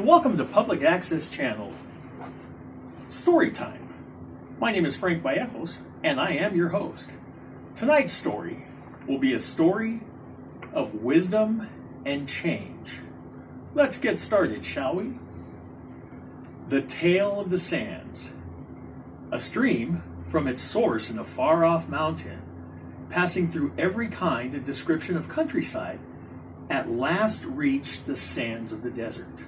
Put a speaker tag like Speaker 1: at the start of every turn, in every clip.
Speaker 1: and welcome to Public Access Channel Storytime. My name is Frank Vallejos, and I am your host. Tonight's story will be a story of wisdom and change. Let's get started, shall we? The Tale of the Sands. A stream from its source in a far-off mountain, passing through every kind and description of countryside, at last reached the sands of the desert.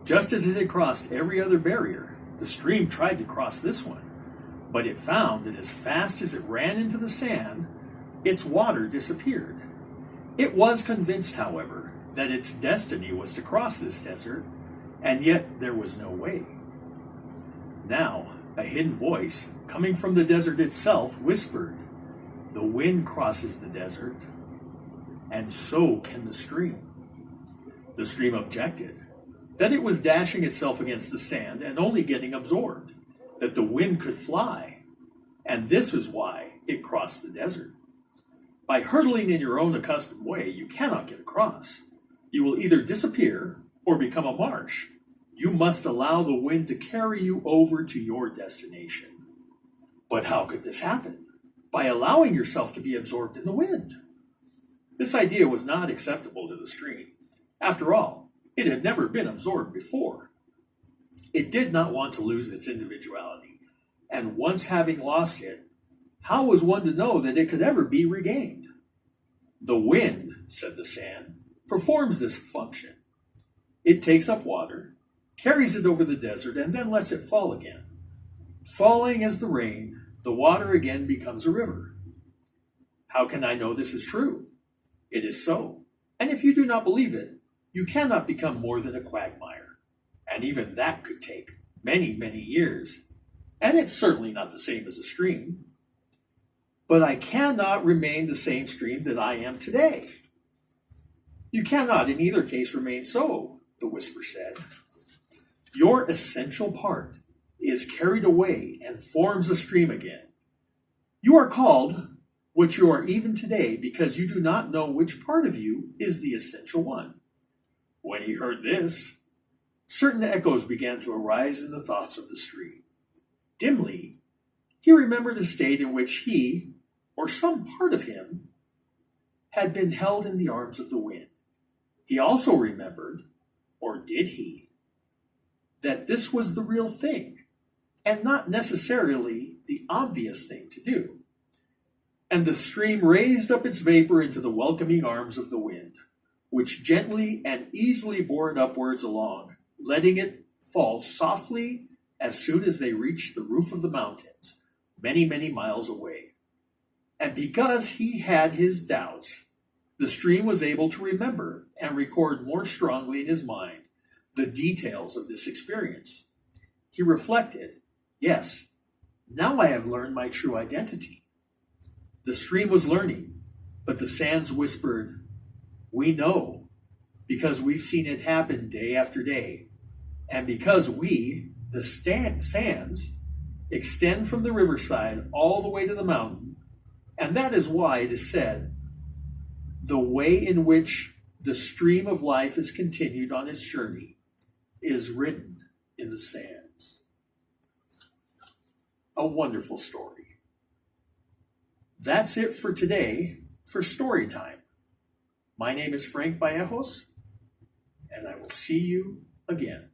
Speaker 1: Just as it had crossed every other barrier, the stream tried to cross this one, but it found that as fast as it ran into the sand, its water disappeared. It was convinced, however, that its destiny was to cross this desert, and yet there was no way. Now, a hidden voice, coming from the desert itself, whispered, "The wind crosses the desert, and so can the stream." The stream objected that it was dashing itself against the sand and only getting absorbed, that the wind could fly, and this was why it crossed the desert. By hurtling in your own accustomed way, you cannot get across. You will either disappear or become a marsh. You must allow the wind to carry you over to your destination. But how could this happen? By allowing yourself to be absorbed in the wind. This idea was not acceptable to the stream. After all, it had never been absorbed before. It did not want to lose its individuality, and once having lost it, how was one to know that it could ever be regained? "The wind," said the sand, "performs this function. It takes up water, carries it over the desert, and then lets it fall again. Falling as the rain, the water again becomes a river. How can I know this is true? It is so, and if you do not believe it, you cannot become more than a quagmire, and even that could take many, many years, and it's certainly not the same as a stream. But I cannot remain the same stream that I am today." "You cannot in either case remain so," the whisper said. "Your essential part is carried away and forms a stream again. You are called what you are even today because you do not know which part of you is the essential one." When he heard this, certain echoes began to arise in the thoughts of the stream. Dimly, he remembered a state in which he, or some part of him, had been held in the arms of the wind. He also remembered, or did he, that this was the real thing, and not necessarily the obvious thing to do. And the stream raised up its vapor into the welcoming arms of the wind, which gently and easily bore it upwards along, letting it fall softly as soon as they reached the roof of the mountains, many, many miles away. And because he had his doubts, the stream was able to remember and record more strongly in his mind the details of this experience. He reflected, "Yes, now I have learned my true identity." The stream was learning, but the sands whispered, "We know, because we've seen it happen day after day, and because we, the sands, extend from the riverside all the way to the mountain, and that is why it is said, the way in which the stream of life is continued on its journey is written in the sands." A wonderful story. That's it for today for Storytime. My name is Frank Vallejos, and I will see you again.